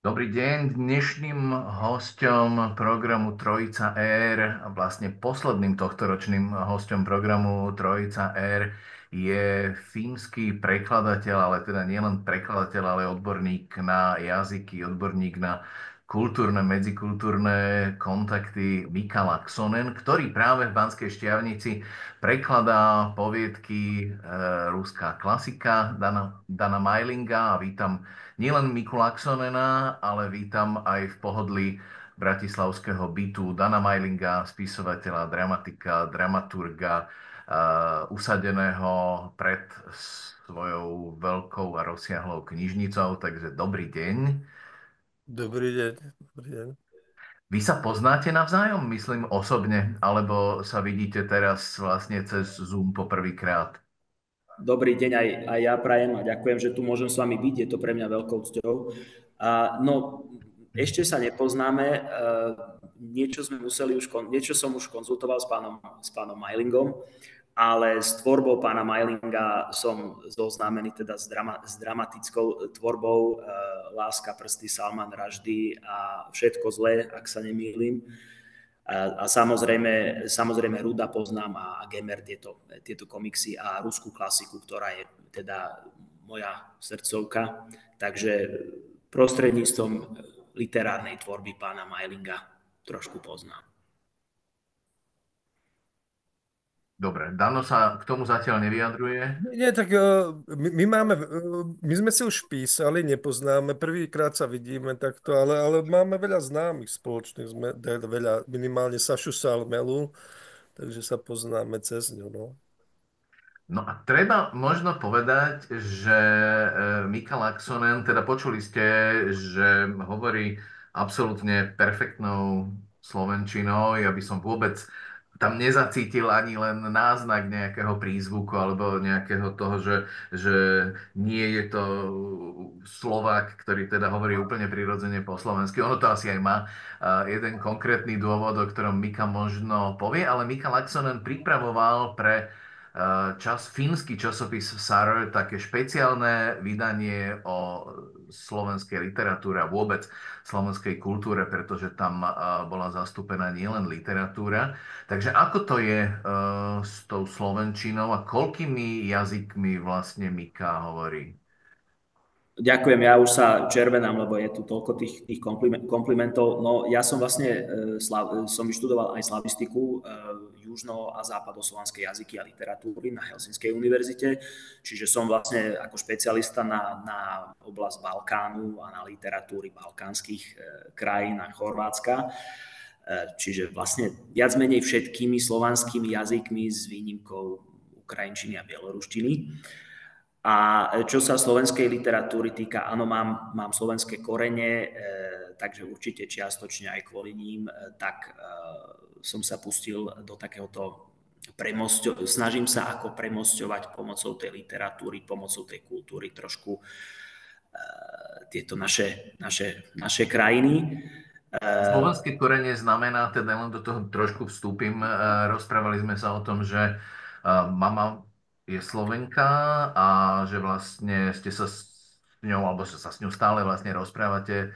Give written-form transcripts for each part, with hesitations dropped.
Dobrý deň. Dnešným hosťom programu Trojica Air, a vlastne posledným tohtoročným hosťom programu Trojica Air je fínsky prekladateľ, ale teda nielen prekladateľ, ale odborník na jazyky, odborník na kultúrne, medzikultúrne kontakty Mika Laksonen, ktorý práve v Banskej Štiavnici prekladá poviedky ruská klasika Dana Majlinga a vítam nielen Miku Laxonena, ale vítam aj v pohodlí bratislavského bytu Dana Majlinga, spisovateľa, dramatika, dramaturga, usadeného pred svojou veľkou a rozsiahlou knižnicou. Takže dobrý deň. Dobrý deň, dobrý deň. Vy sa poznáte navzájom, myslím osobne, alebo sa vidíte teraz vlastne cez Zoom poprvýkrát? Dobrý deň aj ja prajem a ďakujem, že tu môžem s vami byť, je to pre mňa veľkou cťou. No, ešte sa nepoznáme, niečo som už konzultoval s pánom Majlingom, ale s tvorbou pána Majlinga som zoznámený teda s dramatickou tvorbou Láska, prsty, Salman Rushdie a Všetko zlé, ak sa nemýlim. A samozrejme Ruda poznám a Gemer tieto komiksy a ruskú klasiku, ktorá je teda moja srdcovka. Takže prostredníctvom literárnej tvorby pána Majlinga trošku poznám. Dobre, Dano sa k tomu zatiaľ nevyjadruje. Nie, tak my sme si už písali, nepoznáme, prvýkrát sa vidíme takto, ale máme veľa známych spoločných, veľa, minimálne Sašu Salmelu, takže sa poznáme cez ňu, no. No a treba možno povedať, že Mika Laksonen, teda počuli ste, že hovorí absolútne perfektnou slovenčinou. Ja by som vôbec tam nezacítil ani len náznak nejakého prízvuku alebo nejakého toho, že nie je to Slovák, ktorý teda hovorí úplne prirodzene po slovensky. Ono to asi aj má jeden konkrétny dôvod, o ktorom Mika možno povie, ale Mika Laksonen pripravoval pre fínsky časopis Sar, také špeciálne vydanie o slovenskej literatúre a vôbec slovenskej kultúre, pretože tam bola zastúpená nielen literatúra. Takže ako to je s tou slovenčinou a koľkými jazykmi vlastne Mika hovorí? Ďakujem, ja už sa červenám, lebo je tu toľko tých komplimentov. No, ja som vlastne som vyštudoval aj slavistiku južno- a západoslovanské jazyky a literatúry na Helsinskej univerzite, čiže som vlastne ako špecialista na oblasť Balkánu a na literatúry balkánskych krajín a Chorvátska. Čiže vlastne viac menej všetkými slovanskými jazykmi s výnimkou ukrajinčiny a bieloruštiny. A čo sa slovenskej literatúry týka, áno, mám slovenské korene, takže určite čiastočne aj kvôli ním, tak som sa pustil do takéhoto snažím sa ako premosťovať pomocou tej literatúry, pomocou tej kultúry trošku tieto naše krajiny. Slovenské korene znamená, teda len do toho trošku vstúpim, rozprávali sme sa o tom, že mama je Slovenka a že vlastne ste sa s ňou, alebo že sa s ňou stále vlastne rozprávate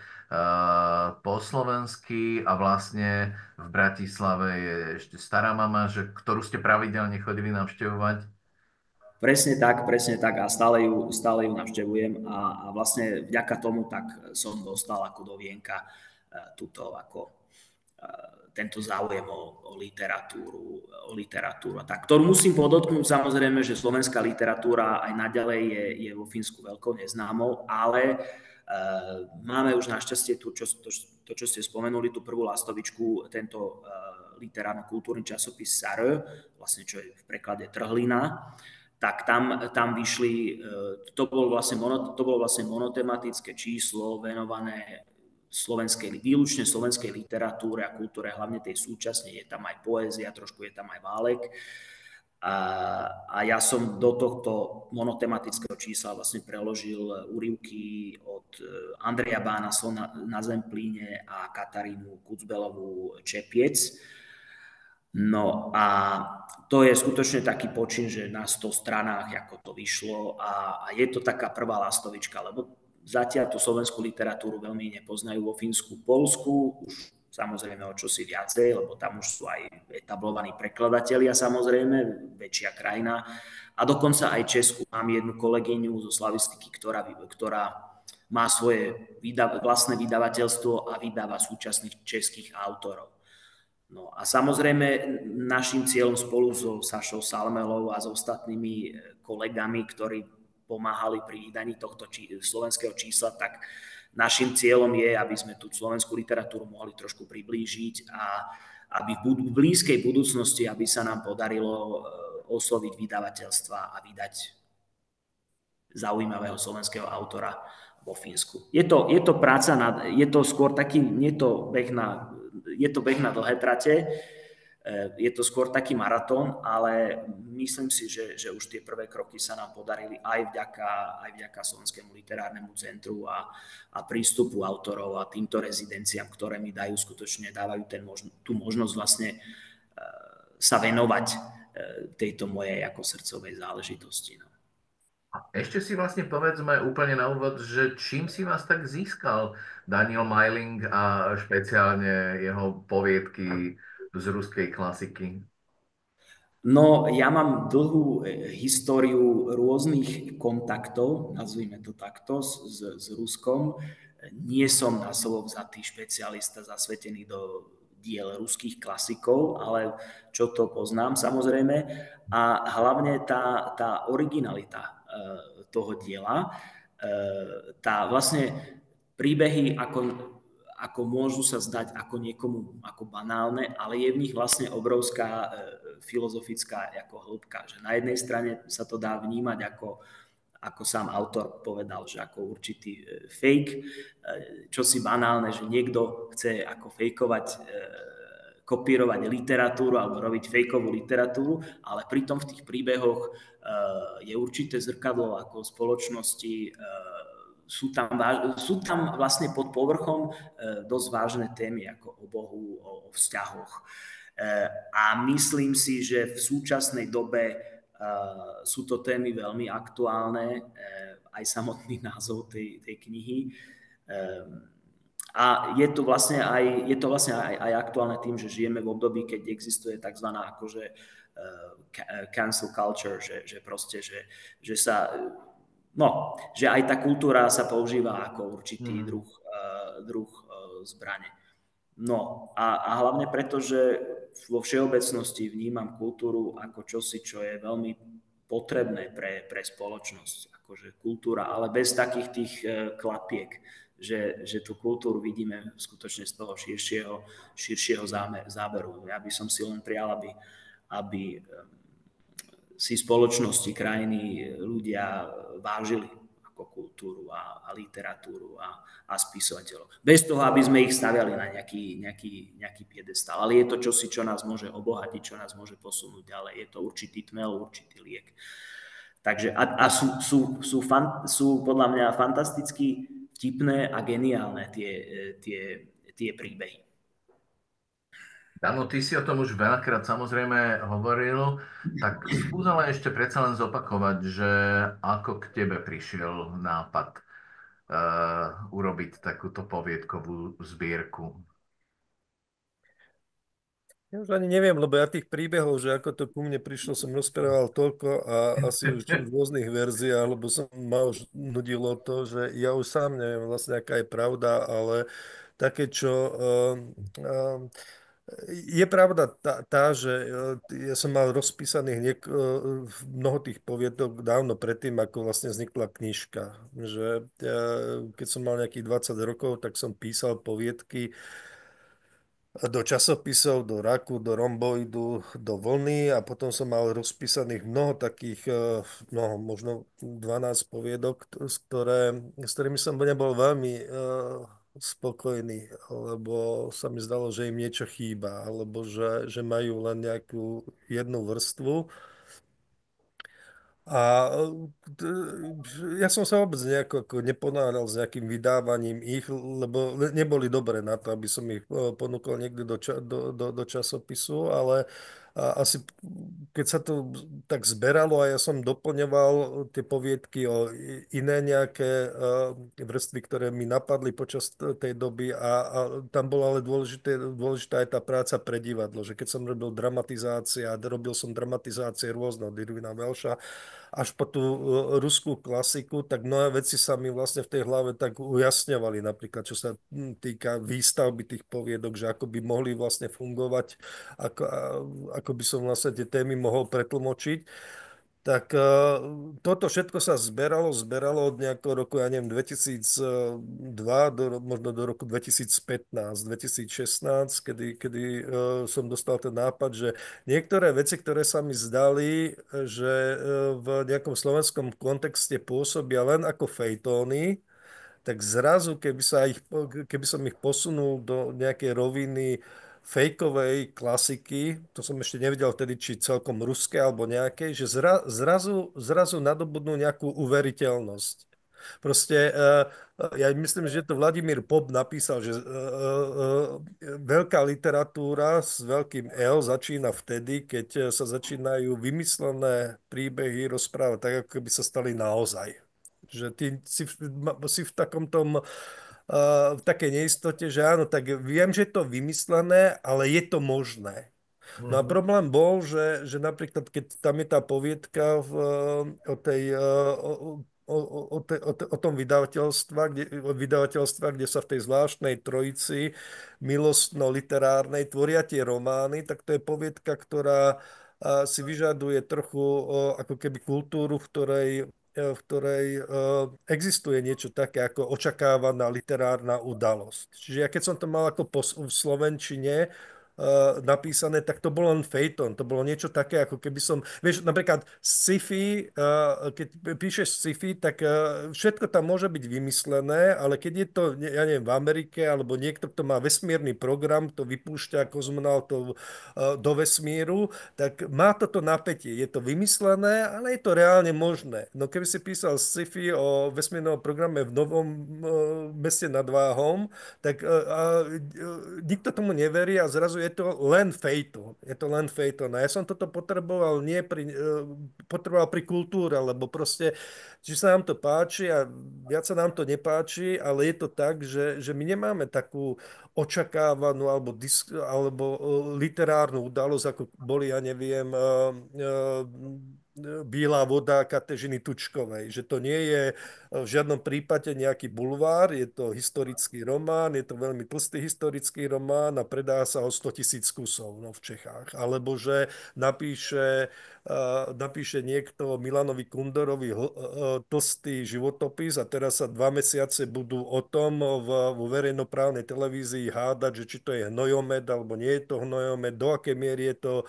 po slovensky a vlastne v Bratislave je ešte stará mama, ktorú ste pravidelne chodili navštevovať. Presne tak a stále ju navštevujem a vlastne vďaka tomu tak som dostal ako do vienka tento záujem o literatúru a tak, ktorú musím podotknúť samozrejme, že slovenská literatúra aj naďalej je vo Fínsku veľkou neznámou, ale máme už našťastie to, čo ste spomenuli, tú prvú lastovičku, tento literárno-kultúrny časopis SAR, vlastne čo je v preklade Trhlina, tak tam vyšli, to bolo vlastne monotematické číslo venované výlučne slovenskej literatúre a kultúre, hlavne tej súčasnej, je tam aj poézia, trošku je tam aj válek. A ja som do tohto monotematického čísla vlastne preložil úryvky od Andreja Bána na Zemplíne a Katarínu Kucbelovú Čepiec. No a to je skutočne taký počin, že na 100 stranách, ako to vyšlo a je to taká prvá lastovička, lebo zatiaľ tú slovenskú literatúru veľmi nepoznajú vo Fínsku, Poľsku, už samozrejme o čosi viacej, lebo tam už sú aj etablovaní prekladatelia, samozrejme, väčšia krajina. A dokonca aj Česku. Mám jednu kolegyňu zo slavistiky, ktorá má svoje vlastné vydavateľstvo a vydáva súčasných českých autorov. No a samozrejme našim cieľom spolu so Sašou Salmelou a s ostatnými kolegami, ktorí pomáhali pri vydaní tohto slovenského čísla, tak našim cieľom je, aby sme tú slovenskú literatúru mohli trošku priblížiť a aby v blízkej budúcnosti, aby sa nám podarilo osloviť vydavateľstva a vydať zaujímavého slovenského autora vo Fínsku. Je to práca, je to skôr taký, je to beh na dlhé trate, je to skôr taký maratón, ale myslím si, že už tie prvé kroky sa nám podarili aj vďaka Slovenskému literárnemu centru a prístupu autorov a týmto rezidenciám, ktoré mi dávajú tú možnosť vlastne sa venovať tejto mojej ako srdcovej záležitosti. No. Ešte si vlastne povedzme úplne na úvod, že čím si vás tak získal Daniel Majling a špeciálne jeho poviedky z ruskej klasiky? No, ja mám dlhú históriu rôznych kontaktov, nazvime to takto, s Ruskom. Nie som na slovo vzatý špecialista zasvetený do diel ruských klasikov, ale čo to poznám samozrejme. A hlavne tá originalita toho diela, tá vlastne príbehy ako môžu sa zdať ako niekomu ako banálne, ale je v nich vlastne obrovská filozofická ako hĺbka. Že na jednej strane sa to dá vnímať ako sám autor povedal, že ako určitý fake, čosi banálne, že niekto chce ako fejkovať, kopírovať literatúru alebo robiť fejkovú literatúru, ale pritom v tých príbehoch je určité zrkadlo ako spoločnosti, sú tam vlastne pod povrchom dosť vážne témy ako o Bohu, o vzťahoch. A myslím si, že v súčasnej dobe sú to témy veľmi aktuálne, aj samotný názov tej knihy. A je to vlastne aj aktuálne tým, že žijeme v období, keď existuje tzv. Akože cancel culture, že proste, že sa že aj tá kultúra sa používa ako určitý druh zbrane. No a hlavne preto, že vo všeobecnosti vnímam kultúru ako čosi, čo je veľmi potrebné pre spoločnosť. Akože kultúra, ale bez takých tých klapiek, že tú kultúru vidíme skutočne z toho širšieho záberu. Ja by som si len prial, aby si spoločnosti, krajiny, ľudia vážili ako kultúru a literatúru a spisovateľov. Bez toho, aby sme ich staviali na nejaký piedestál. Ale je to čosi, čo nás môže obohatiť, čo nás môže posunúť ďalej. Je to určitý tmel, určitý liek. Takže sú podľa mňa fantasticky vtipné a geniálne tie príbehy. Dano, ty si o tom už veľakrát samozrejme hovoril, tak skús ale ešte predsa len zopakovať, že ako k tebe prišiel nápad urobiť takúto poviedkovú zbierku. Ja už ani neviem, lebo ja tých príbehov, že ako to ku mne prišlo, som rozprával toľko a asi už v rôznych verziách, lebo ma už nudilo to, že ja už sám neviem vlastne, aká je pravda, ale také, čo... Je pravda že ja som mal rozpísaných mnoho tých poviedok dávno predtým, ako vlastne vznikla knižka. Že keď som mal nejakých 20 rokov, tak som písal poviedky do časopisov, do Raku, do Romboidu, do Vlny a potom som mal rozpísaných mnoho takých, možno 12 poviedok, s ktorými som nebol veľmi spokojný, lebo sa mi zdalo, že im niečo chýba, alebo že majú len nejakú jednu vrstvu. A ja som sa vôbec nejako neponáhľal s nejakým vydávaním ich, lebo neboli dobré na to, aby som ich ponúkol niekde do časopisu, ale A asi keď sa to tak zberalo a ja som doplňoval tie poviedky o iné nejaké vrstvy, ktoré mi napadli počas tej doby a tam bola ale dôležitá aj tá práca pre divadlo, že keď som robil dramatizácie a robil som dramatizácie rôzne od Irvina Welša až po tú ruskú klasiku, tak mnohé veci sa mi vlastne v tej hlave tak ujasňovali, napríklad čo sa týka výstavby tých poviedok, že ako by mohli vlastne fungovať, ako, ako by som vlastne tie témy mohol pretlmočiť. Tak toto všetko sa zberalo od nejakého roku, ja neviem, 2002 možno do roku 2015, 2016, kedy som dostal ten nápad, že niektoré veci, ktoré sa mi zdali, že v nejakom slovenskom kontexte pôsobia len ako fejtóny, tak zrazu, keby som ich posunul do nejakej roviny fejkovej klasiky, to som ešte nevedel vtedy, či celkom ruské alebo nejakej, že zrazu nadobudnú nejakú uveriteľnosť. Proste ja myslím, že to Vladimír Pop napísal, že veľká literatúra s veľkým L začína vtedy, keď sa začínajú vymyslené príbehy rozprávať tak, ako keby sa stali naozaj. Že ty si v takom tom, v takej neistote, že áno, tak viem, že je to vymyslené, ale je to možné. No a Mhm. problém bol, že napríklad, keď tam je tá poviedka o tej, o tom vydavateľstva, kde sa v tej zvláštnej trojici milostno-literárnej tvoria tie romány, tak to je poviedka, ktorá si vyžaduje trochu ako keby kultúru, v ktorej existuje niečo také ako očakávaná literárna udalosť. Čiže ja keď som to mal ako v slovenčine napísané, tak to bolo len fejton. To bolo niečo také, ako keby som... Vieš, napríklad sci-fi, keď píšeš sci-fi, tak všetko tam môže byť vymyslené, ale keď je to, ja neviem, v Amerike, alebo niekto, kto má vesmírny program, to vypúšťa kozmonautov do vesmíru, tak má toto napätie. Je to vymyslené, ale je to reálne možné. No keby si písal sci-fi o vesmírnom programe v Novom meste nad Váhom, tak nikto tomu neverí a zrazu je to len fejton. Je to len fejton. A ja som toto potreboval nie potreboval pri kultúre, lebo proste, či sa nám to páči a viac sa nám to nepáči, ale je to tak, že my nemáme takú očakávanú alebo literárnu udalosť, ako boli, ja neviem, Bílá voda Katežiny Tučkovej. Že to nie je v žiadnom prípade nejaký bulvár, je to historický román, je to veľmi tlstý historický román a predá sa o 100 000 kusov v Čechách. Alebo že napíše niekto Milanovi Kundorovi tlstý životopis a teraz sa 2 mesiace budú o tom vo verejnoprávnej televízii hádať, že či to je hnojomed alebo nie je to hnojomed, do akej miery je to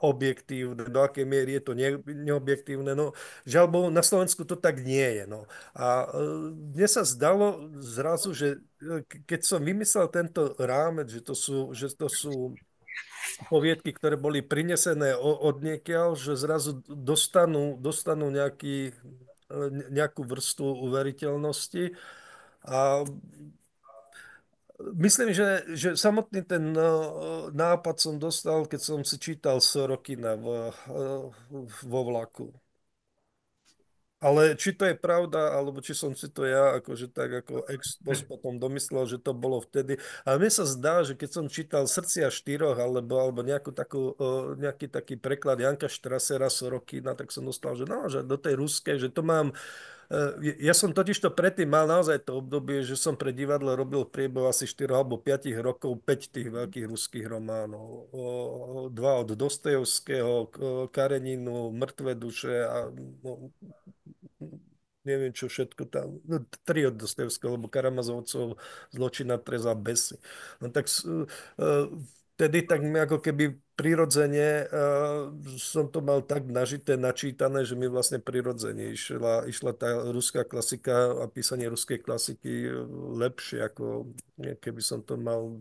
objektívne, do akej miery je to neobjektívne. No, žiaľ Bohu, na Slovensku to tak nie je. No. A mne sa zdalo zrazu, že keď som vymyslel tento rámec, že to sú poviedky, ktoré boli prinesené odniekiaľ, že zrazu dostanú nejakú vrstvu uveriteľnosti. A myslím, že samotný ten nápad som dostal, keď som si čítal Sorokina vo vlaku. Ale či to je pravda, alebo či som si to ja akože tak ako ex post potom domyslel, že to bolo vtedy. Ale mne sa zdá, že keď som čítal Srdcia štyroch alebo nejaký taký preklad Janka Štrasera Sorokina, tak som dostal, že no, že do tej ruskej, že to mám. Ja som totiž to predtým mal naozaj to obdobie, že som pre divadlo robil v priebehu asi 4 alebo 5 rokov 5 tých veľkých ruských románov. Dva od Dostojevského, Kareninu, Mŕtve duše a no, neviem čo všetko tam, no, 3 od Dostojevského, lebo Karamazovcov Zločin a trest a besy. No tak vtedy tak mi ako keby prirodzene som to mal tak nažité, načítané, že mi vlastne prirodzene išla tá ruská klasika a písanie ruskej klasiky lepšie, ako keby som to mal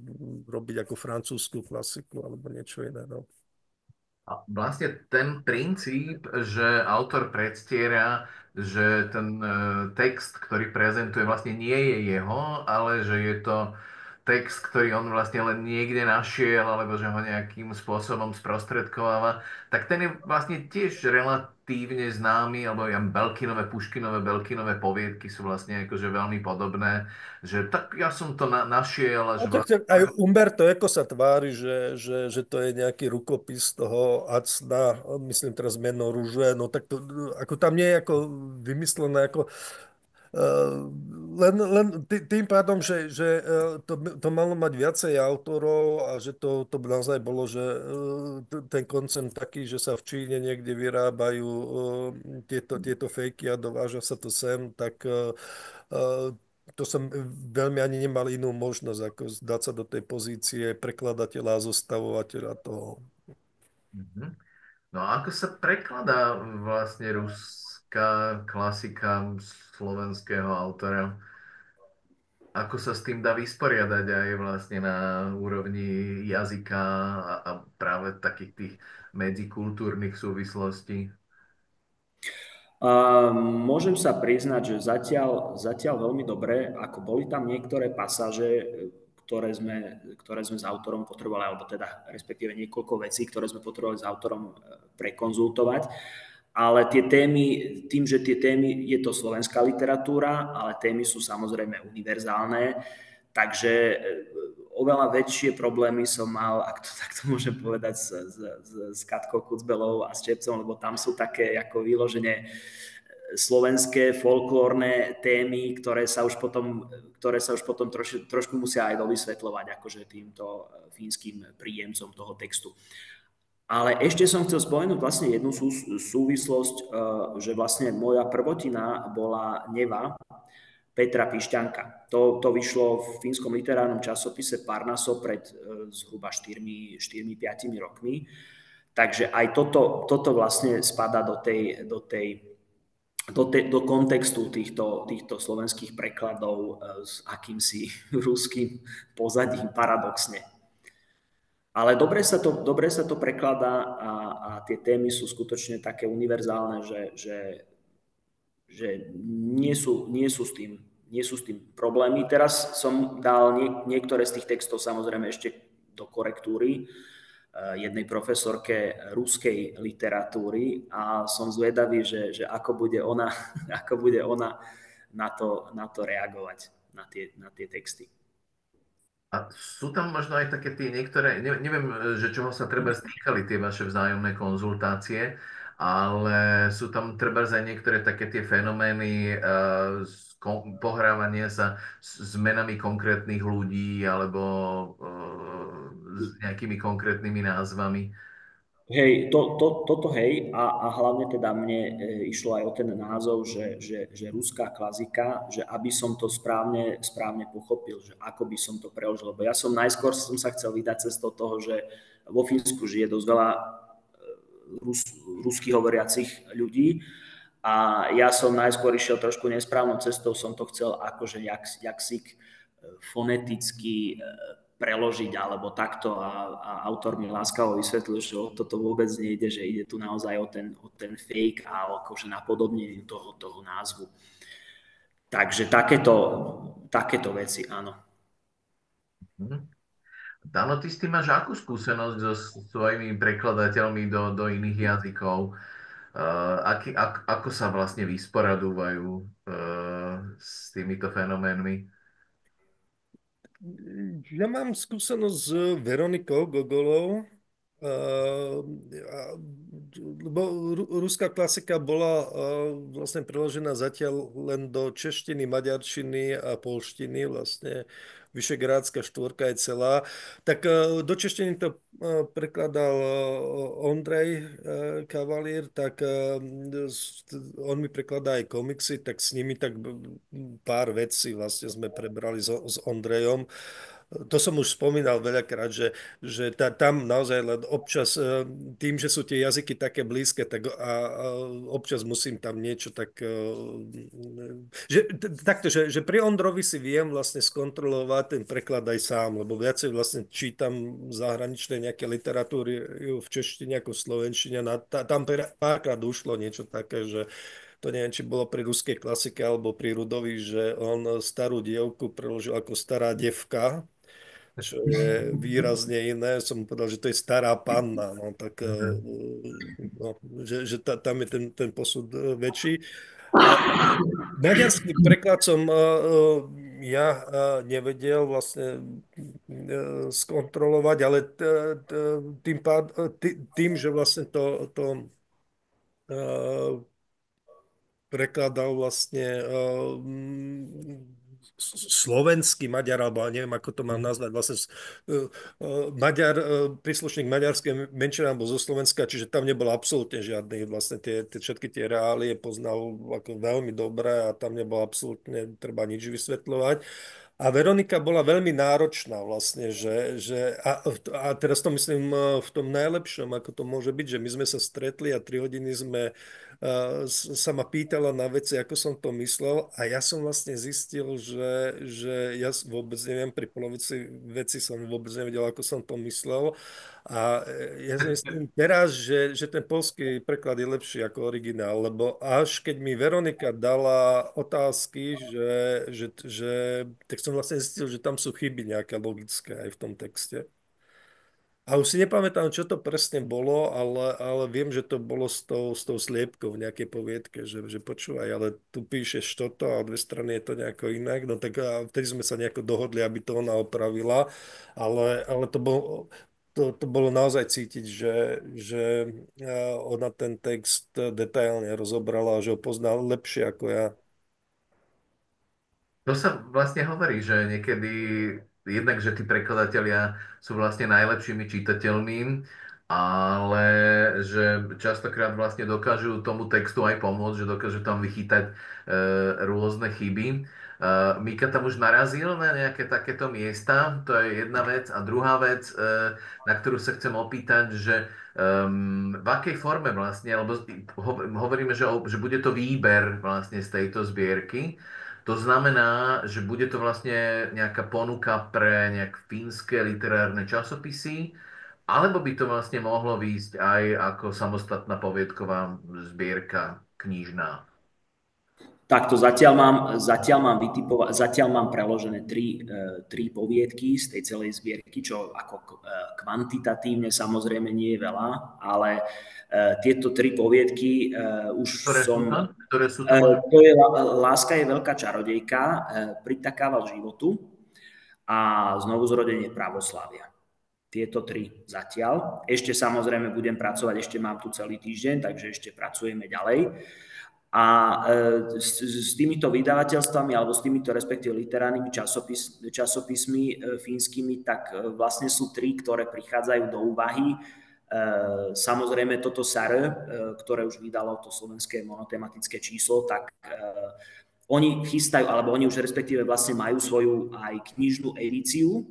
robiť ako francúzsku klasiku alebo niečo iné. No. A vlastne ten princíp, že autor predstiera, že ten text, ktorý prezentuje, vlastne nie je jeho, ale že je to text, ktorý on vlastne len niekde našiel, alebo že ho nejakým spôsobom sprostredkováva, tak ten je vlastne tiež relatívne známy, alebo ja Belkinové poviedky sú vlastne akože veľmi podobné, že tak ja som to našiel a A že tak aj Umberto Eco sa tvári, že to je nejaký rukopis toho Acna, myslím teraz meno Ruže, no tak to, ako tam nie je ako vymyslené, ako len tým pádom, že to malo mať viacej autorov a že to naozaj bolo, že ten koncept taký, že sa v Číne niekde vyrábajú tieto fejky a dováža sa to sem, tak to som veľmi ani nemal inú možnosť, ako dať sa do tej pozície prekladateľa a zostavovateľa toho. Mhm. No a ako sa prekladá vlastne ruská klasika slovenského autora? Ako sa s tým dá vysporiadať aj vlastne na úrovni jazyka a práve takých tých medzikultúrnych súvislostí? Môžem sa priznať, že zatiaľ veľmi dobre, ako boli tam niektoré pasáže, ktoré sme s autorom potrebovali, alebo teda respektíve niekoľko vecí, ktoré sme potrebovali s autorom prekonzultovať. Ale tie témy, tým, že tie témy, je to slovenská literatúra, ale témy sú samozrejme univerzálne, takže oveľa väčšie problémy som mal, ak to takto môžem povedať, s Katkou Kucbelovou a s Čepcom, lebo tam sú také ako vyloženie slovenské folklórne témy, ktoré sa už potom trošku musia aj dovysvetľovať akože týmto fínskym príjemcom toho textu. Ale ešte som chcel spomenúť vlastne jednu súvislosť, že vlastne moja prvotina bola Neva Petra Pišťanka. To vyšlo v fínskom literárnom časopise Parnaso pred zhruba 4-5 rokmi. Takže aj toto vlastne spada do kontextu týchto slovenských prekladov s akýmsi ruským pozadím paradoxne. Ale dobre sa to prekladá a tie témy sú skutočne také univerzálne, že nie sú s tým problémy. Teraz som dal niektoré z tých textov samozrejme ešte do korektúry jednej profesorke ruskej literatúry a som zvedavý, že ako bude ona, ako bude ona na to reagovať, na tie texty. A sú tam možno aj také tie niektoré, neviem, že čoho sa treba stýkali tie vaše vzájomné konzultácie, ale sú tam treba aj niektoré také tie fenomény pohrávania sa s menami konkrétnych ľudí alebo s nejakými konkrétnymi názvami. Hej, toto hej a hlavne teda mne išlo aj o ten názov, že ruská klasika, že aby som to správne pochopil, že ako by som to preložil. Lebo ja som najskôr sa chcel vydať cestou toho, že vo Fínsku žije dosť veľa rusky hovoriacich ľudí a ja som najskôr išiel trošku nesprávnou cestou, som to chcel akože jaksik foneticky preložiť alebo takto a autor mi láskavo vysvetlil, že o toto vôbec nejde, že ide tu naozaj o ten fake a akože napodobnenie toho názvu. Takže takéto veci, áno. Hm. Dano, ty s tým máš akú skúsenosť so svojimi prekladateľmi do iných jazykov? Ako sa vlastne vysporadúvajú s týmito fenoménmi? Ja mám skúsenosť s Veronikou Gogolovou, lebo ruská klasika bola vlastne preložená zatiaľ len do češtiny, maďarčiny a polštiny, vlastne Vyšegrádska štvorka je celá. Tak do češtiny to prekladal Ondrej Kavalír, tak on mi prekladá aj komiksy, tak s nimi tak pár vecí vlastne sme prebrali s Ondrejom. To som už spomínal veľakrát, že tam naozaj len občas, tým, že sú tie jazyky také blízke, tak občas musím tam niečo tak... že pri Ondrovi si viem vlastne skontrolovať ten preklad aj sám, lebo viacej vlastne čítam zahraničné nejaké literatúry v češtine ako v slovenčine. Tam párkrát ušlo niečo také, že to neviem, či bolo pri ruskej klasike alebo pri Rudovi, že on starú dievku preložil ako stará devka, čo je výrazne iné. Som mu povedal, že to je stará panna, no tak Mhm. no, že tam je ten posud väčší. A maďarský preklad som ja nevedel vlastne skontrolovať, ale tým, že vlastne to prekladal vlastne slovenský Maďar, alebo ja neviem, ako to mám nazvať, vlastne Maďar, príslušník maďarskej menšiny alebo zo Slovenska, čiže tam nebol absolútne žiadny, vlastne všetky tie reálie poznal ako veľmi dobre a tam nebolo absolútne treba nič vysvetľovať. A Veronika bola veľmi náročná vlastne, a teraz to myslím v tom najlepšom, ako to môže byť, že my sme sa stretli a 3 hodiny sa ma pýtala na veci, ako som to myslel a ja som vlastne zistil, že ja vôbec neviem, pri polovici veci som vôbec nevedel, ako som to myslel a ja si myslím teraz, že ten polský preklad je lepší ako originál, lebo až keď mi Veronika dala otázky, tak som vlastne zistil, že tam sú chyby nejaké logické aj v tom texte. A už si nepamätám, čo to presne bolo, ale viem, že to bolo s tou sliepkou v nejakej poviedke, že počúvaj, ale tu píšeš toto a 2 strany je to nejako inak. No tak a vtedy sme sa nejako dohodli, aby to ona opravila, ale to bolo naozaj cítiť, že ona ten text detailne rozobrala a že ho pozná lepšie ako ja. To sa vlastne hovorí, že niekedy jednak, že tí prekladatelia sú vlastne najlepšími čitateľmi, ale že častokrát vlastne dokážu tomu textu aj pomôcť, že dokážu tam vychytať rôzne chyby. Mika tam už narazil na nejaké takéto miesta, to je jedna vec. A druhá vec, na ktorú sa chcem opýtať, že v akej forme vlastne, lebo hovoríme, že bude to výber vlastne z tejto zbierky. To znamená, že bude to vlastne nejaká ponuka pre nejak fínske literárne časopisy, alebo by to vlastne mohlo výjsť aj ako samostatná poviedková zbierka knižná. Takto zatiaľ mám preložené tri poviedky z tej celej zbierky, čo ako kvantitatívne samozrejme nie je veľa, ale tieto tri poviedky už Ktoré sú som... to? Ktoré sú to? To je Láska je veľká čarodejka, Pritakával životu a Znovuzrodenie pravoslávia. Tieto tri zatiaľ. Ešte samozrejme budem pracovať, ešte mám tu celý týždeň, takže ešte pracujeme ďalej. A s týmito vydavateľstvami alebo s týmito respektíve literárnymi časopismi fínskymi, tak vlastne sú tri, ktoré prichádzajú do úvahy. Samozrejme toto SAR, ktoré už vydalo to slovenské monotematické číslo, tak oni chystajú, alebo oni už respektíve vlastne majú svoju aj knižnú edíciu,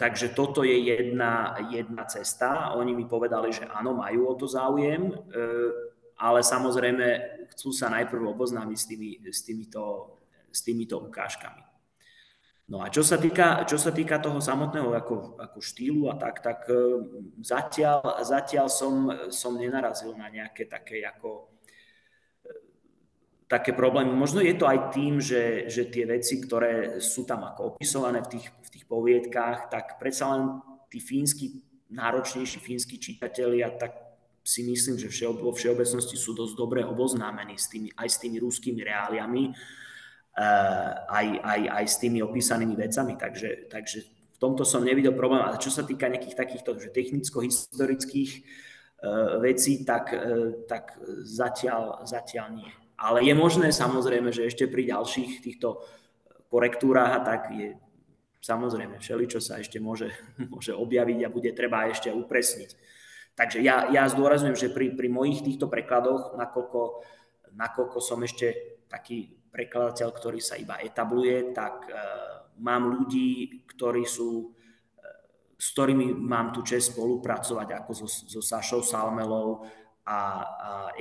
takže toto je jedna cesta. Oni mi povedali, že áno, majú o to záujem, ale samozrejme chcú sa najprv oboznámiť s týmito ukážkami. No a čo sa týka toho samotného ako štýlu a tak zatiaľ som nenarazil na nejaké také problémy. Možno je to aj tým, že tie veci, ktoré sú tam ako opisované v tých poviedkách, tak predsa len tí náročnejší fínsky čitatelia, tak si myslím, že vo všeobecnosti sú dosť dobre oboznámení aj s tými ruskými reáliami, aj s tými opísanými vecami. Takže v tomto som nevidel problém. Ale čo sa týka nejakých takýchto technicko-historických vecí, tak zatiaľ nie. Ale je možné samozrejme, že ešte pri ďalších týchto korektúrách a tak je samozrejme všeličo sa ešte môže objaviť a bude treba ešte upresniť. Takže ja zdôrazňujem, že pri mojich týchto prekladoch, nakoľko som ešte taký prekladateľ, ktorý sa iba etabluje, tak mám ľudí, s ktorými mám tu čest spolupracovať, ako so Sašou Salmelou a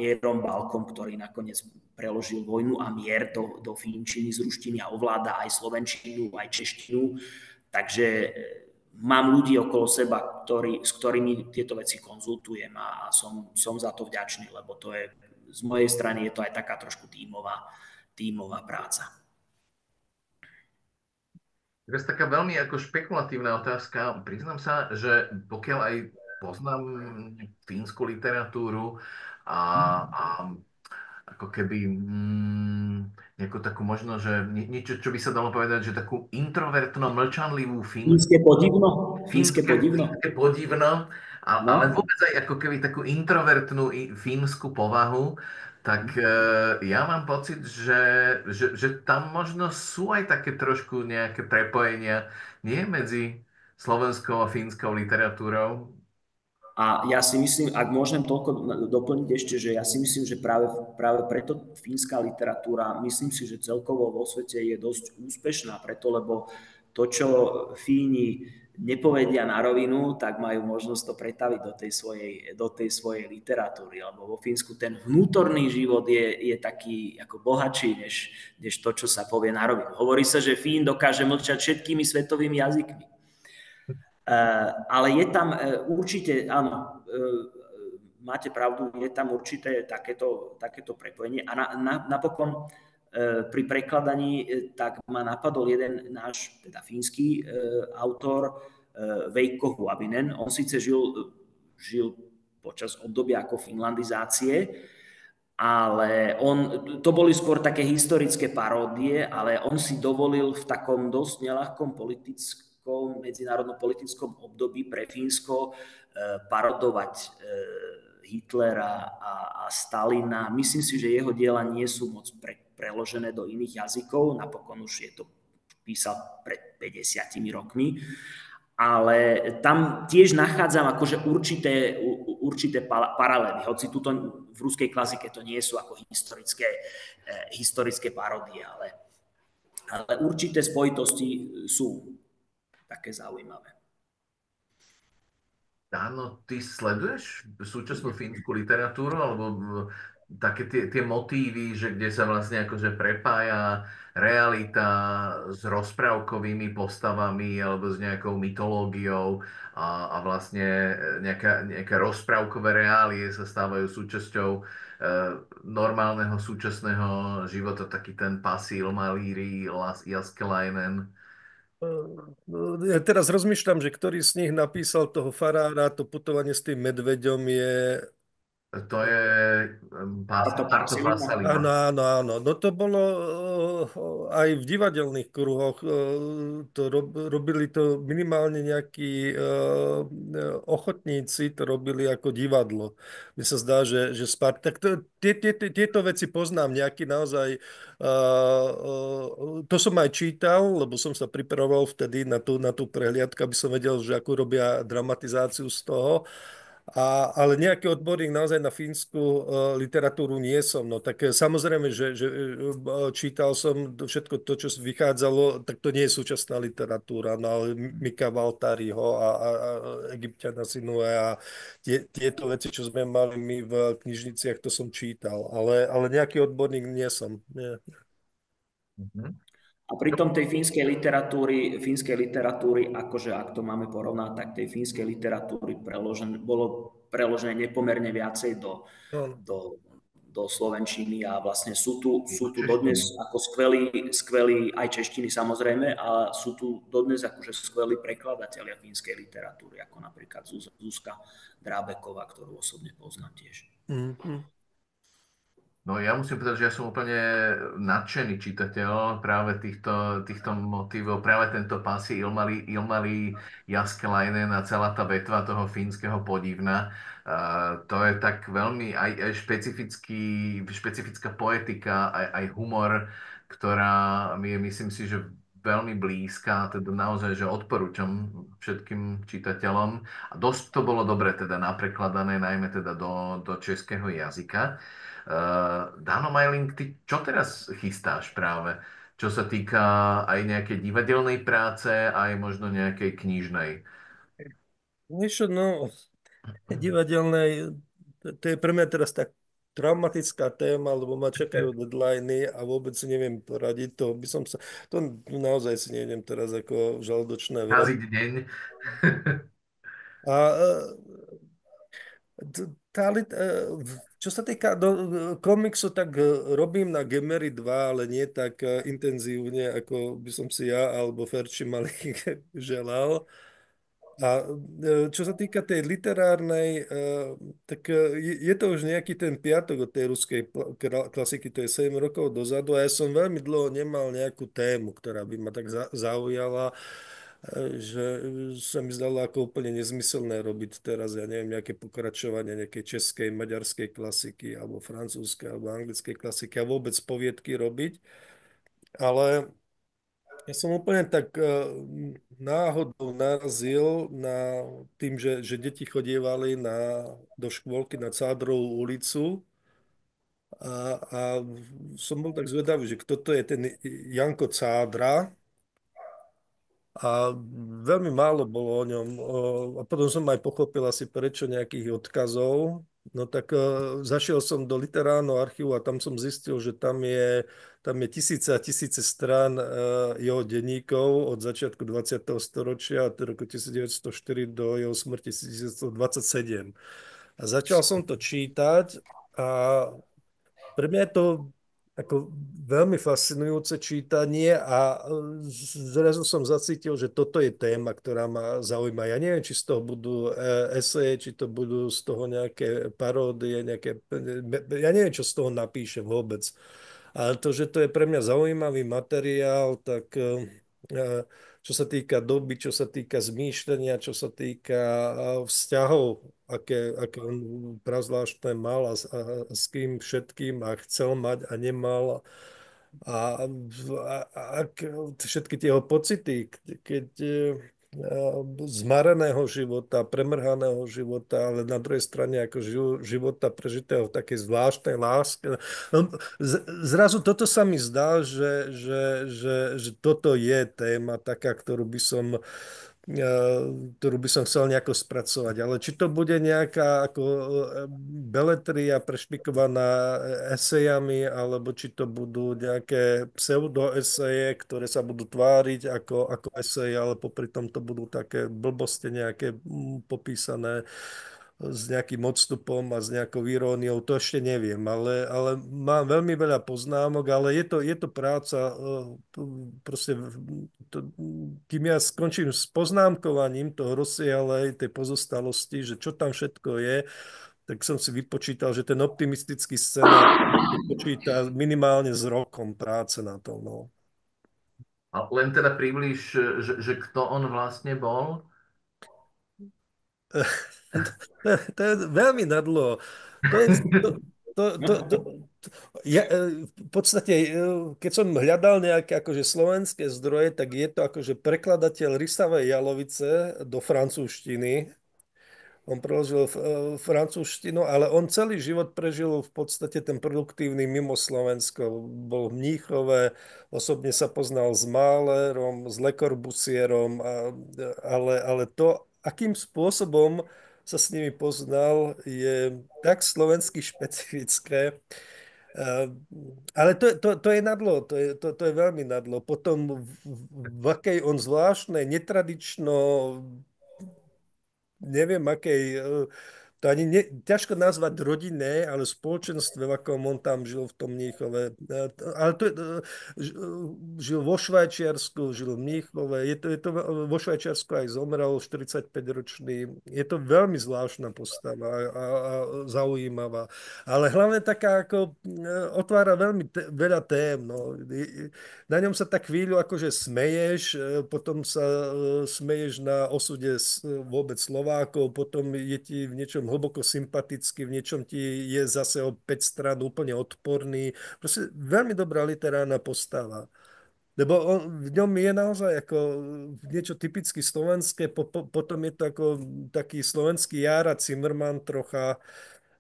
Érom Balkom, ktorý nakoniec preložil Vojnu a mier do fínčiny z ruštiny a ovláda aj slovenčinu, aj češtinu. Takže mám ľudí okolo seba, s ktorými tieto veci konzultujem a som za to vďačný, lebo to je, z mojej strany je to aj taká trošku tímová práca. Teraz taká veľmi ako špekulatívna otázka. Priznám sa, že pokiaľ aj poznám fínsku literatúru a ako keby nejakú takú možno, že niečo, čo by sa dalo povedať, že takú introvertno mlčanlivú fínsku Fínske podivno? Fínske podivno? fínske podivno, ale No. vôbec aj ako keby takú introvertnú fínsku povahu, tak ja mám pocit, že tam možno sú aj také trošku nejaké prepojenia, nie medzi slovenskou a fínskou literatúrou. A ja si myslím, ak môžem toľko doplniť ešte, že ja si myslím, že práve preto fínska literatúra, myslím si, že celkovo vo svete je dosť úspešná, preto lebo to, čo Fíni nepovedia na rovinu, tak majú možnosť to pretaviť do tej svojej literatúry. Lebo vo Fínsku ten vnútorný život je taký ako bohatší, než to, čo sa povie na rovinu. Hovorí sa, že Fín dokáže mlčať všetkými svetovými jazykmi. Ale je tam určite, áno, máte pravdu, je tam určité takéto prepojenie. A napokon pri prekladaní tak ma napadol jeden náš, teda fínsky autor, Veikko Huovinen. On síce žil počas obdobia ako finlandizácie, ale to boli skôr také historické paródie, ale on si dovolil v takom dosť neľahkom medzinárodno-politickom období pre Fínsko parodovať Hitlera a Stalina. Myslím si, že jeho diela nie sú moc preložené do iných jazykov, napokon už je to písal pred 50 rokmi, ale tam tiež nachádzam akože určité paralely, hoci tuto v ruskej klasike to nie sú ako historické parodie, ale určité spojitosti sú také zaujímavé. Áno, ty sleduješ súčasnú fínsku literatúru, alebo také tie motívy, že kde sa vlastne akože prepája realita s rozprávkovými postavami alebo s nejakou mytológiou a vlastne nejaké rozprávkové reálie sa stávajú súčasťou normálneho súčasného života, taký ten Pasi Ilmaríri, Jaskelainen. Ja teraz rozmýšľam, že ktorý z nich napísal toho farára, to putovanie s tým medveďom je. To je Arto Arto Parsilina. Áno, Pasalina. áno, áno. No to bolo aj v divadelných kruhoch. Robili to minimálne nejakí ochotníci, to robili ako divadlo. Mne sa zdá, že Spartak, tieto veci poznám nejaký naozaj. To som aj čítal, lebo som sa pripravoval vtedy na tú prehliadku, aby som vedel, že ako robia dramatizáciu z toho. Ale nejaký odborník naozaj na fínsku literatúru nie som. No tak samozrejme, že čítal som všetko to, čo vychádzalo, tak to nie je súčasná literatúra, no ale Mika Valtáriho a Egyptiana Sinue a tieto veci, čo sme mali my v knižniciach, to som čítal. Ale nejaký odborník nie som. Nie. Mhm. A pritom tej fínskej literatúry, akože ak to máme porovnať, tak tej fínskej literatúry bolo preložené nepomerne viacej No, do, do slovenčiny a vlastne Do sú tu češtiny. dodnes ako skvelí aj češtiny samozrejme, a sú tu dodnes akože skvelí prekladatelia fínskej literatúry, ako napríklad Zuzka Drábeková, ktorú osobne poznám tiež. mhm. No ja musím povedať, že ja som úplne nadšený čitateľ práve týchto motívov, práve tento Pasi Ilmari Jaskelainen a celá tá vetva toho fínskeho podivna. To je tak veľmi aj špecifická poetika, aj humor, ktorá mi je, myslím si, že veľmi blízka, teda naozaj, že odporúčam všetkým čitateľom. A dosť to bolo dobre teda naprekladané, najmä teda do českého jazyka. Dano Majling, ty čo teraz chystáš práve? Čo sa týka aj nejakej divadelnej práce, aj možno nejakej knižnej. Niečo, no, divadelné, to je pre mňa teraz tak traumatická téma, lebo ma čakajú deadliny a vôbec si neviem poradiť. To naozaj si neviem teraz ako žalúdočné Kaziť vyradiť. deň. A čo sa týka komiksu, tak robím na Gemery 2, ale nie tak intenzívne, ako by som si ja alebo Ferči mali želal. A čo sa týka tej literárnej, tak je to už nejaký ten piatok od tej ruskej klasiky, to je 7 rokov dozadu a ja som veľmi dlho nemal nejakú tému, ktorá by ma tak zaujala, že sa mi zdalo ako úplne nezmyselné robiť teraz, ja neviem, nejaké pokračovanie nejakej českej, maďarskej klasiky alebo francúzskej alebo anglickej klasiky a vôbec poviedky robiť. Ale ja som úplne tak náhodou narazil na tým, že deti chodievali do škôlky na Cádrovú ulicu a som bol tak zvedavý, že kto to je ten Janko Cádra a veľmi málo bolo o ňom. A potom som aj pochopil asi prečo nejakých odkazov. No tak zašiel som do literárneho archívu a tam som zistil, že tam je tisíce a tisíce strán jeho denníkov od začiatku 20. storočia od roku 1904 do jeho smrti 1927. A začal som to čítať a pre mňa je to ako veľmi fascinujúce čítanie a zrazu som zacítil, že toto je téma, ktorá ma zaujíma. Ja neviem, či z toho budú eseje, či to budú z toho nejaké paródie, ja neviem, čo z toho napíšem vôbec. Ale to, že to je pre mňa zaujímavý materiál, tak čo sa týka doby, čo sa týka zmýšľania, čo sa týka vzťahov, aké on prazvláštne mal a s kým všetkým a chcel mať a nemal. Všetky tie jeho pocity, keď zmareného života, premrhaného života, ale na druhej strane ako života prežitého v takej zvláštnej láske. No, zrazu toto sa mi zdá, že toto je téma taká, ktorú by som chcel nejako spracovať. Ale či to bude nejaká ako beletria prešpikovaná esejami, alebo či to budú nejaké pseudoeseje, ktoré sa budú tváriť ako eseje, ale popri tom to budú také blbosti nejaké popísané s nejakým odstupom a s nejakou iróniou, to ešte neviem, ale mám veľmi veľa poznámok, ale je to práca, proste, to, kým ja skončím s poznámkovaním toho rozsiahlej tej pozostalosti, že čo tam všetko je, tak som si vypočítal, že ten optimistický scenár počíta minimálne s rokom práce na tom. No. A len teda približ, že kto on vlastne bol? To je veľmi nadlo. To je, to, to, to, ja, v podstate, keď som hľadal nejaké akože slovenské zdroje, tak je to akože prekladateľ Rysavej Jalovice do francúzštiny. On preložil francúzštinu, ale on celý život prežil v podstate ten produktívny mimo Slovensko. Bol v Mníchove, osobne sa poznal s Málerom, s Le Corbusierom, ale to, akým spôsobom sa s nimi poznal, je tak slovensky špecifické. Ale to je nadlo, to je veľmi nadlo. Potom v akej on zvláštnej, netradično neviem, akej, to ani ťažko nazvať rodinné, ale spoločenstve, v akom on tam žil v tom Mníchove. Ale žil vo Švajčiarsku, žil v Mníchove, vo Švajčiarsku aj zomrel, 45-ročný. Je to veľmi zvláštna postava a zaujímavá. Ale hlavne taká, ako otvára veľmi veľa tém. No. Na ňom sa tak chvíľu akože smeješ, potom sa smeješ na osude vôbec Slovákov, potom je ti v niečom hlboko sympatický, v niečom ti je zase o 5 strán úplne odporný. Proste veľmi dobrá literárna postava. Lebo v ňom je naozaj ako niečo typicky slovenské, potom je to ako taký slovenský Jára Cimrman trocha,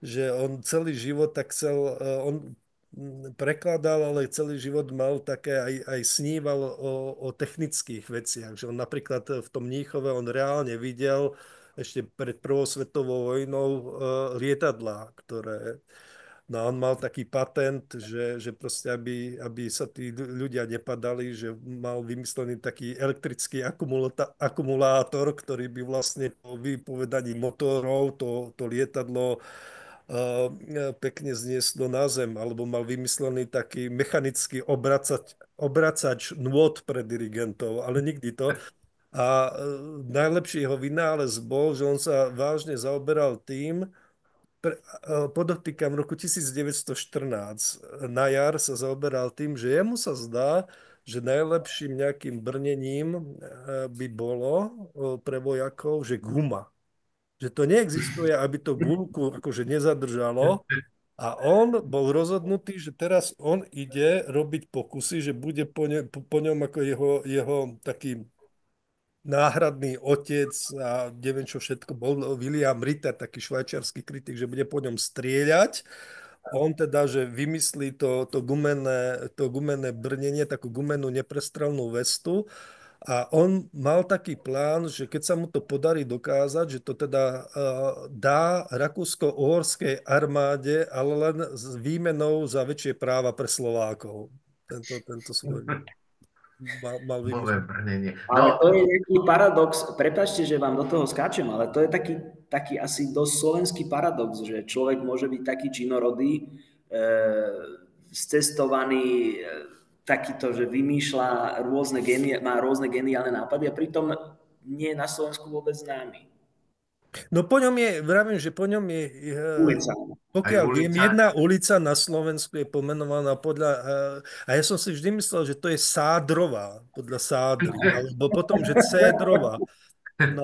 že on celý život tak chcel, on prekladal, ale celý život mal také, aj sníval o technických veciach, že on napríklad v tom Mníchove, on reálne videl ešte pred prvou svetovou vojnou lietadlá, ktoré no a on mal taký patent, že proste, aby sa tí ľudia nepadali, že mal vymyslený taký elektrický akumulátor, ktorý by vlastne po vypovedaní motorov to lietadlo pekne znieslo na zem, alebo mal vymyslený taký mechanický obracač nôt pre dirigentov, ale nikdy to. A najlepší jeho vynález bol, že on sa vážne zaoberal tým, podotýkam, v roku 1914 na jar sa zaoberal tým, že jemu sa zdá, že najlepším nejakým brnením by bolo pre vojakov, že guma. Že to neexistuje, aby to gulku akože nezadržalo. A on bol rozhodnutý, že teraz on ide robiť pokusy, že bude po ňom ako jeho taký náhradný otec a neviem čo všetko bol, William Ritter, taký švajčiarsky kritik, že bude po ňom strieľať. On teda, že vymyslí to gumené brnenie, takú gumenú neprestrelnú vestu a on mal taký plán, že keď sa mu to podarí dokázať, že to teda dá rakúsko-uhorskej armáde, ale len s výmenou za väčšie práva pre Slovákov. Tento svoj mal Gumové vymyslený. brnenie. Ale to je nejaký paradox, prepáčte, že vám do toho skáčem, ale to je taký asi dosť slovenský paradox, že človek môže byť taký činorodý, scestovaný, takýto, že vymýšľa má rôzne geniálne nápady a pritom nie je na Slovensku vôbec známy. No po ňom je, vravím, že po ňom je, Ulica. Aj pokiaľ viem, ulica. jedna ulica na Slovensku je pomenovaná podľa, a ja som si vždy myslel, že to je Sádrová, podľa Sádry, alebo potom, že Cédrová. No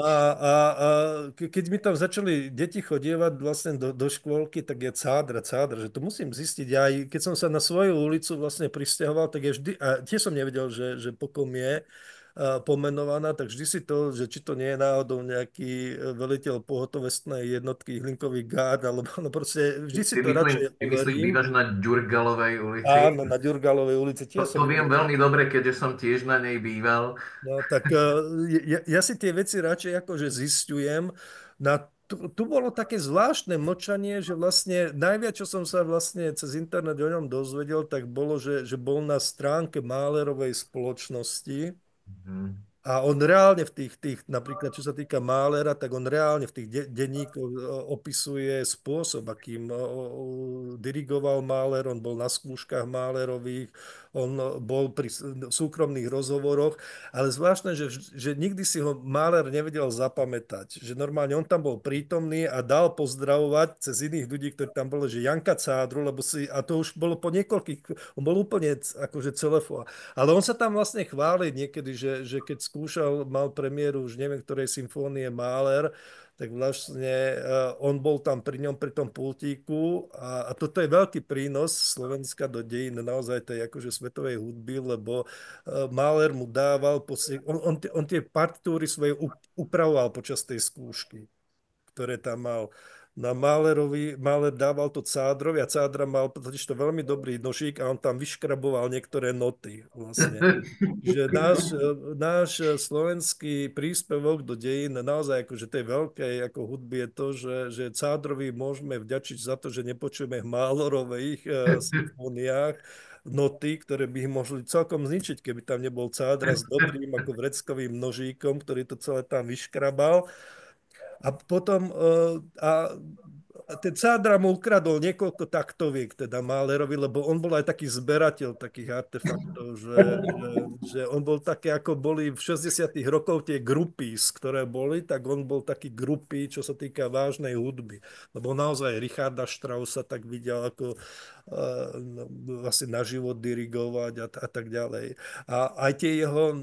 keď mi tam začali deti chodievať vlastne do škôlky, tak je Cádra, že to musím zistiť. Aj keď som sa na svoju ulicu vlastne prisťahoval, tak je vždy, a tiež som nevedel, že po kom je pomenovaná, tak vždy si to, že či to nie je náhodou nejaký veliteľ pohotovostnej jednotky Hlinkových gárd, alebo no proste vždy si to radšej Ty myslíš, overím. bývaš na Ďurgalovej ulici? Áno, na Ďurgalovej ulici tiež To som viem veľmi dobre, keďže som tiež na nej býval. No tak ja si tie veci radšej akože zistujem. Tu bolo také zvláštne mlčanie, že vlastne najviac, čo som sa vlastne cez internet o ňom dozvedel, tak bolo, že bol na stránke Málerovej spoločnosti. Mhm. A on reálne napríklad čo sa týka Málera, tak on reálne v tých denníkoch opisuje spôsob, akým dirigoval Máler, on bol na skúškach Málerových, on bol pri súkromných rozhovoroch, ale zvláštne, že nikdy si ho Máler nevedel zapamätať, že normálne on tam bol prítomný a dal pozdravovať cez iných ľudí, ktorí tam boli, že Janka Cádru, a to už bolo po niekoľkých, on bol úplne akože celefó. Ale on sa tam vlastne chváli niekedy, že keď skúšal, mal premiéru už neviem ktorej symfónie Mahler, tak vlastne on bol tam pri ňom, pri tom pultíku a toto je veľký prínos Slovenska do dejín naozaj tej akože svetovej hudby, lebo Mahler mu dával, on tie partitúry svoje upravoval počas tej skúšky, ktoré tam mal. Na Mahler dával to Cádrovi a Cádra mal totiž to veľmi dobrý nožík a on tam vyškraboval niektoré noty vlastne. Že náš slovenský príspevok do dejín naozaj akože tej veľkej ako hudby je to, že Cádrovi môžeme vďačiť za to, že nepočujeme v Mahlerových symfóniách noty, ktoré by ich mohli celkom zničiť, keby tam nebol Cádra s dobrým ako vreckovým nožíkom, ktorý to celé tam vyškrabal. A potom ten Cádra mu ukradol niekoľko taktoviek, teda Mahlerovi, lebo on bol aj taký zberateľ takých artefaktov, že on bol také, ako boli v 60. rokoch tie groupies, ktoré boli, tak on bol taký groupie, čo sa týka vážnej hudby. Lebo naozaj Richarda Straussa tak videl, ako vlastne na život dirigovať a tak ďalej. A aj tie jeho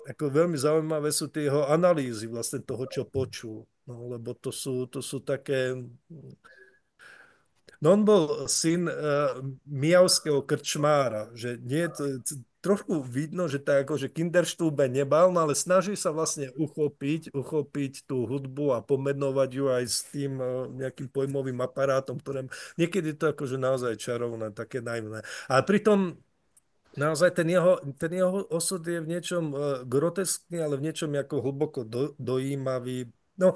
ako veľmi zaujímavé sú tie jeho analýzy vlastne toho, čo počul. No, lebo to sú také... No on bol syn mijavského krčmára, že nie, trošku vidno, že tak akože Kinderstube nebal, no ale snaží sa vlastne uchopiť tú hudbu a pomenovať ju aj s tým nejakým pojmovým aparátom, ktorým niekedy to akože naozaj čarovné, také naivné. Ale pritom naozaj ten jeho osud je v niečom groteskný, ale v niečom ako hlboko dojímavý. No,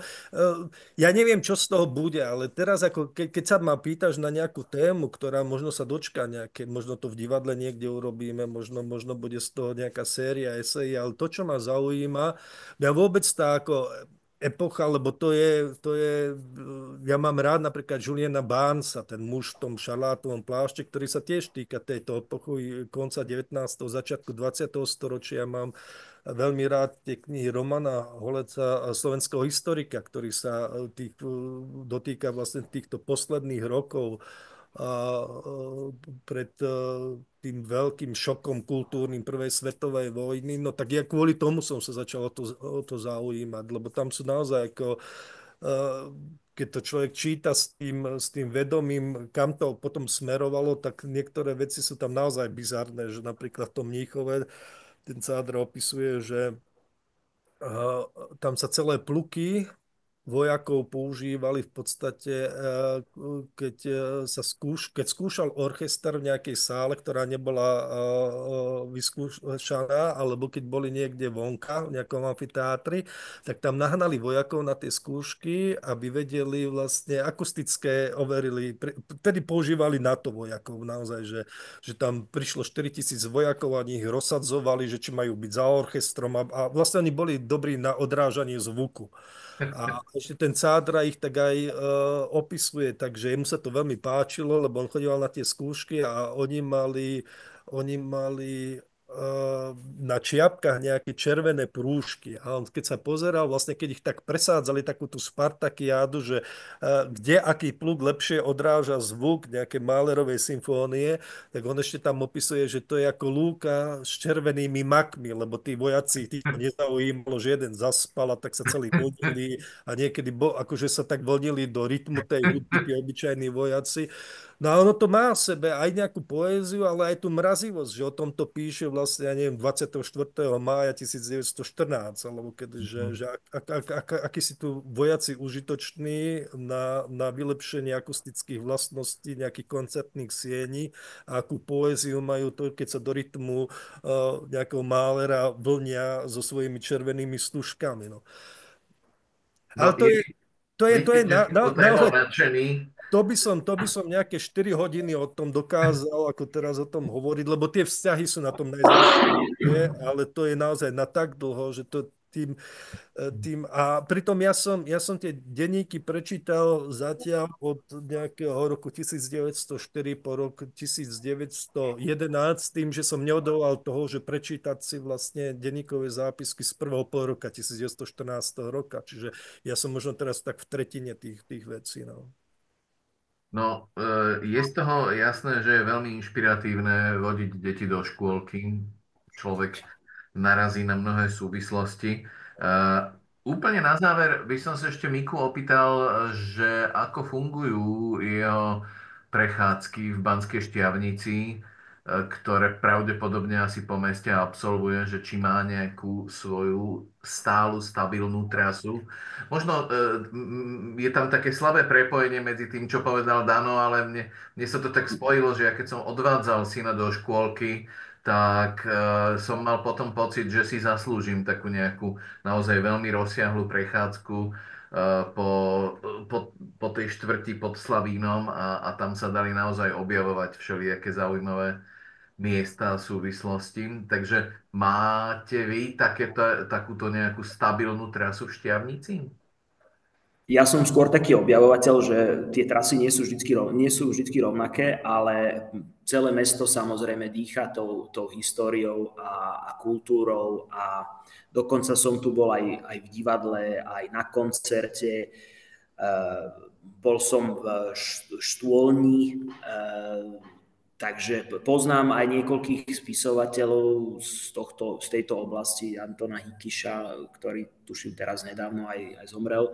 ja neviem, čo z toho bude, ale teraz, ako keď sa ma pýtaš na nejakú tému, ktorá možno sa dočká nejaké, možno to v divadle niekde urobíme, možno bude z toho nejaká séria esejí, ale to, čo ma zaujíma, mňa vôbec tá ako epocha, lebo ja mám rád napríklad Juliana Barnesa, ten muž v tom šarlátovom plášte, ktorý sa tiež týka tejto epochy konca 19., začiatku 20. storočia. Mám veľmi rád tie knihy Romana Holeca, slovenského historika, ktorý sa dotýka vlastne týchto posledných rokov a pred tým veľkým šokom kultúrnym prvej svetovej vojny. No tak ja kvôli tomu som sa začal o to zaujímať, lebo tam sú naozaj ako keď to človek číta s tým vedomím, kam to potom smerovalo, tak niektoré veci sú tam naozaj bizarné, že napríklad v tom Mníchove ten Cádr opisuje, že tam sa celé pluky vojakov používali v podstate, keď keď skúšal orchester v nejakej sále, ktorá nebola vyskúšaná, alebo keď boli niekde vonka, v nejakom amfiteátri, tak tam nahnali vojakov na tie skúšky, aby vedeli vlastne akustické overili. Vtedy používali NATO vojakov naozaj, že tam prišlo 4000 vojakov a ich rozsadzovali, že či majú byť za orchestrom a vlastne oni boli dobrí na odrážanie zvuku. A ešte ten Cádra ich tak aj opisuje, takže jemu sa to veľmi páčilo, lebo on chodil na tie skúšky a oni mali na čiapkách nejaké červené prúžky. A on keď sa pozeral, vlastne keď ich tak presádzali takú tú Spartakiádu, že kde aký plug lepšie odráža zvuk nejaké Mahlerovej symfónie, tak on ešte tam opisuje, že to je ako lúka s červenými makmi, lebo tí vojaci, tých to nezaujímalo, že jeden zaspal a tak sa celý vlnili a niekedy akože sa tak vlnili do rytmu tej hudby, tí obyčajní vojaci. No a ono to má v sebe aj nejakú poéziu, ale aj tú mrazivosť, že o tom to píše vlastne, ja neviem, 24. mája 1914, alebo keď, že akí si tu vojaci užitoční na vylepšenie akustických vlastností nejakých koncertných siení a akú poéziu majú to, keď sa do rytmu nejakého Mahlera vlnia so svojimi červenými stužkami. No. Ale No, je, vy to keď je ste z týchto témov naozaj nadšení, to by som nejaké 4 hodiny o tom dokázal, ako teraz o tom hovoriť, lebo tie vzťahy sú na tom najzaujímavejšie, ale to je naozaj na tak dlho, že to a pritom ja som tie denníky prečítal zatiaľ od nejakého roku 1904 po rok 1911, tým, že som neodolal toho, že prečítať si vlastne denníkové zápisky z prvého pol roka 1914 roka. Čiže ja som možno teraz tak v tretine tých vecí. No. no, je z toho jasné, že je veľmi inšpiratívne vodiť deti do škôlky. Človek narazí na mnohé súvislosti. Úplne na záver by som sa ešte Miku opýtal, že ako fungujú jeho prechádzky v Banskej Štiavnici, ktoré pravdepodobne asi po meste absolvuje, že či má nejakú svoju stálu, stabilnú trasu. Možno je tam také slabé prepojenie medzi tým, čo povedal Dano, ale mne sa to tak spojilo, že ja keď som odvádzal syna do škôlky, tak som mal potom pocit, že si zaslúžim takú nejakú naozaj veľmi rozsiahlu prechádzku po, po tej štvrti pod Slavínom a tam sa dali naozaj objavovať všelijaké zaujímavé miesta a súvislosti. Takže máte vy takúto nejakú stabilnú trasu v Štiavnici? Ja som skôr taký objavovateľ, že tie trasy nie sú vždy rovnaké, ale celé mesto samozrejme dýcha tou históriou a kultúrou a dokonca som tu bol aj v divadle, aj na koncerte. Bol som v Štôlni, takže poznám aj niekoľkých spisovateľov z tejto oblasti, Antona Hikiša, ktorý tuším teraz nedávno aj zomrel.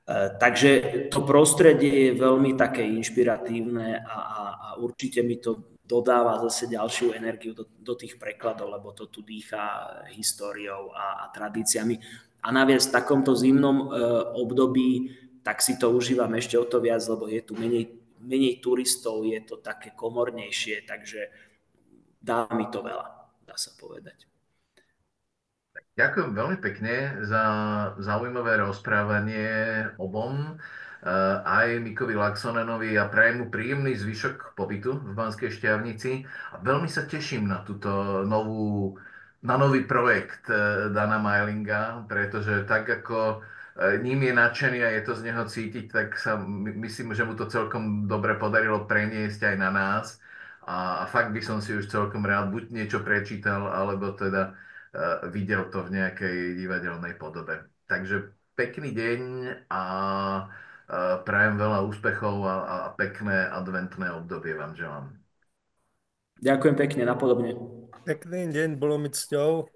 Takže to prostredie je veľmi také inšpiratívne a určite mi to dodáva zase ďalšiu energiu do tých prekladov, lebo to tu dýcha históriou a tradíciami. A naviac v takomto zimnom období tak si to užívam ešte o to viac, lebo je tu menej turistov, je to také komornejšie, takže dá mi to veľa, dá sa povedať. Ďakujem veľmi pekne za zaujímavé rozprávanie obom, aj Mikovi Laxonenovi a prajem mu príjemný zvyšok pobytu v Banskej Štiavnici. A veľmi sa teším na na nový projekt Dana Majlinga, pretože tak ako ním je nadšený a je to z neho cítiť, tak sa myslím, že mu to celkom dobre podarilo preniesť aj na nás. A fakt by som si už celkom rád buď niečo prečítal, alebo teda videl to v nejakej divadelnej podobe. Takže pekný deň a prajem veľa úspechov a pekné adventné obdobie vám želám. Ďakujem pekne, napodobne. Pekný deň, bolo mi cťou.